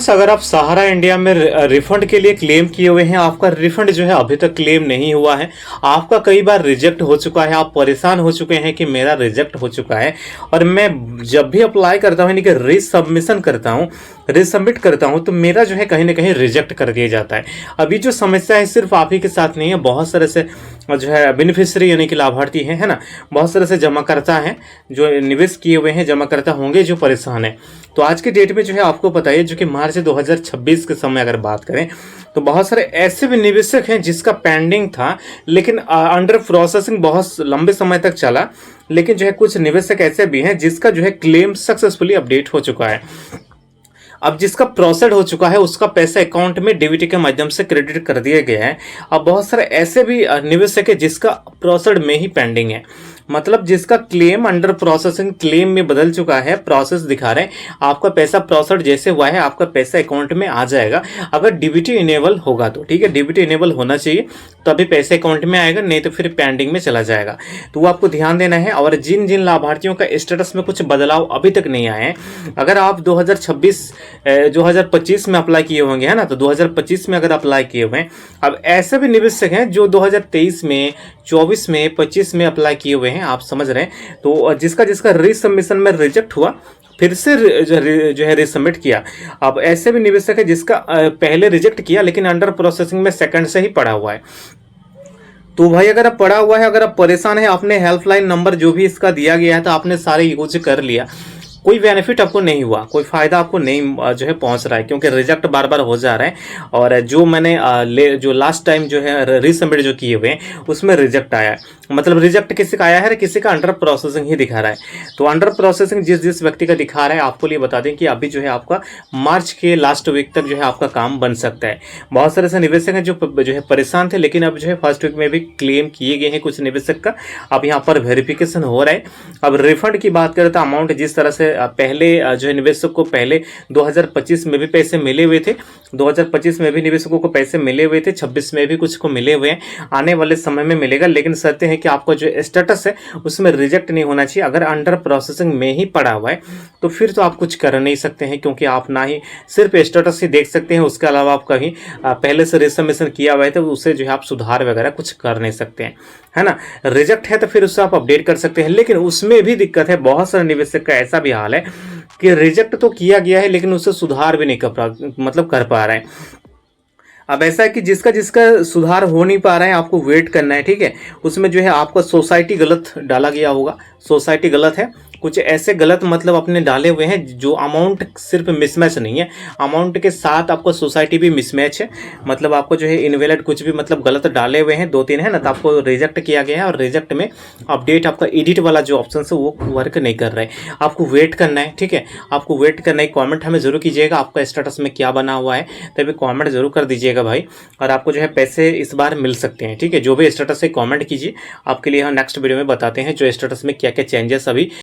Friends, अगर आप सहारा India में रिफंड के लिए क्लेम किए हुए हैं, आपका रिफंड जो है अभी तक क्लेम नहीं हुआ है, आपका कई बार रिजेक्ट हो चुका है, आप परेशान हो चुके हैं कि मेरा रिजेक्ट हो चुका है, और मैं जब भी अप्लाई करता हूँ यानी कि रीसबमिशन करता हूँ, रीसबमिट करता हूँ, तो मेरा जो है कहीं ना कहीं रिजेक्ट कर दिया जाता है। अभी जो समस्या है सिर्फ आप ही के साथ नहीं है, बहुत सारे से जो है बेनिफिशियरी यानी कि लाभार्थी हैं, है ना, बहुत सारे से जमाकर्ता हैं जो निवेश किए हुए हैं, जमाकर्ता होंगे जो परेशान है। तो आज के डेट में जो है आपको पता है, जो कि मार्च 2026 के समय अगर बात करें, तो बहुत सारे ऐसे भी निवेशक हैं जिसका पेंडिंग था, लेकिन अंडर प्रोसेसिंग बहुत लंबे समय तक चला, लेकिन जो है कुछ निवेशक ऐसे भी हैं जिसका जो है क्लेम सक्सेसफुली अपडेट हो चुका है। अब जिसका प्रोसेड हो चुका है उसका पैसा अकाउंट में डीबीटी के माध्यम से क्रेडिट कर दिया गया है। अब बहुत सारे ऐसे भी निवेशक है जिसका प्रोसेड में ही पेंडिंग है, मतलब जिसका क्लेम अंडर प्रोसेसिंग क्लेम में बदल चुका है, प्रोसेस दिखा रहे हैं, आपका पैसा प्रोसेड जैसे हुआ है आपका पैसा अकाउंट में आ जाएगा, अगर डीबीटी इनेबल होगा तो। ठीक है, डीबीटी इनेबल होना चाहिए तभी पैसे अकाउंट में आएगा, नहीं तो फिर पेंडिंग में चला जाएगा। तो वो आपको ध्यान देना है। और जिन जिन लाभार्थियों का स्टेटस में कुछ बदलाव अभी तक नहीं आए हैं, अगर आप 2025 में अप्लाई किए होंगे, है ना, तो 2025 में अगर अप्लाई किए हुए हैं, अब ऐसे भी निवेशक हैं जो 2023 में, 24 में, 25 में अप्लाई किए हुए हैं, आप समझ रहे हैं। तो जिसका जिसका रीसबमिशन में रिजेक्ट हुआ, फिर से जो है रीसबमिट किया। अब ऐसे भी निवेशक है जिसका पहले रिजेक्ट किया लेकिन अंडर प्रोसेसिंग में सेकंड से ही पड़ा हुआ है। तो भाई अगर आप पड़ा हुआ है, अगर आप परेशान है, आपने हेल्पलाइन नंबर जो भी इसका दिया गया है तो आपने सारे यूज कर लिया, कोई बेनिफिट आपको नहीं हुआ, कोई फायदा आपको नहीं जो है पहुंच रहा है, क्योंकि रिजेक्ट बार बार हो जा रहा है। और जो मैंने जो लास्ट टाइम जो है रीसबमिट जो किए हुए हैं उसमें रिजेक्ट आया है, मतलब रिजेक्ट किसी का आया है, किसी का अंडर प्रोसेसिंग ही दिखा रहा है। तो अंडर प्रोसेसिंग जिस जिस व्यक्ति का दिखा रहा है, आपको लिए बता दें कि अभी जो है आपका मार्च के लास्ट वीक तक जो है आपका काम बन सकता है। बहुत सारे ऐसे निवेशक हैं जो है परेशान थे, लेकिन अब जो है फर्स्ट वीक में भी क्लेम किए गए हैं कुछ निवेशक का, अब यहाँ पर वेरिफिकेशन हो रहा है। अब रिफंड की बात करें तो अमाउंट जिस तरह से पहले जो है निवेशक को पहले 2025 में भी पैसे मिले हुए थे, 2025 में भी निवेशकों को पैसे मिले हुए थे, 26 में भी कुछ को मिले हुए हैं, आने वाले समय में मिलेगा, लेकिन शर्त है कि आपका जो स्टेटस है उसमें रिजेक्ट नहीं होना चाहिए। अगर अंडर प्रोसेसिंग में ही पड़ा हुआ है तो फिर तो आप कुछ कर नहीं सकते हैं, क्योंकि आप ना ही सिर्फ स्टेटस ही देख सकते हैं, उसके अलावा आप कहीं पहले से रिसबमिशन किया हुआ है तो उसे जो है आप सुधार वगैरह कुछ कर नहीं सकते हैं, है ना। रिजेक्ट है तो फिर उससे आप अपडेट कर सकते हैं, लेकिन उसमें भी दिक्कत है। बहुत सारे निवेशक का ऐसा भी हाल है कि रिजेक्ट तो किया गया है लेकिन उससे सुधार भी नहीं कर पा रहा है। अब ऐसा है कि जिसका जिसका सुधार हो नहीं पा रहा है, आपको वेट करना है। ठीक है, उसमें जो है आपका सोसाइटी गलत डाला गया होगा, सोसाइटी गलत है, कुछ ऐसे गलत मतलब अपने डाले हुए हैं जो अमाउंट सिर्फ मिसमैच नहीं है, अमाउंट के साथ आपको सोसाइटी भी मिसमैच है, मतलब आपको जो है इनवैलिड कुछ भी मतलब गलत डाले हुए हैं, 2-3 है ना, तो आपको रिजेक्ट किया गया है। और रिजेक्ट में अपडेट आपका एडिट वाला जो ऑप्शन है वो वर्क नहीं कर रहा है, आपको वेट करना है। ठीक है, आपको वेट करना है। कॉमेंट हमें जरूर कीजिएगा आपका स्टेटस में क्या बना हुआ है, तभी कॉमेंट जरूर कर दीजिएगा भाई, और आपको जो है पैसे इस बार मिल सकते हैं। ठीक है, जो भी स्टेटस है कॉमेंट कीजिए, आपके लिए हम नेक्स्ट वीडियो में बताते हैं जो स्टेटस में क्या क्या चेंजेस अभी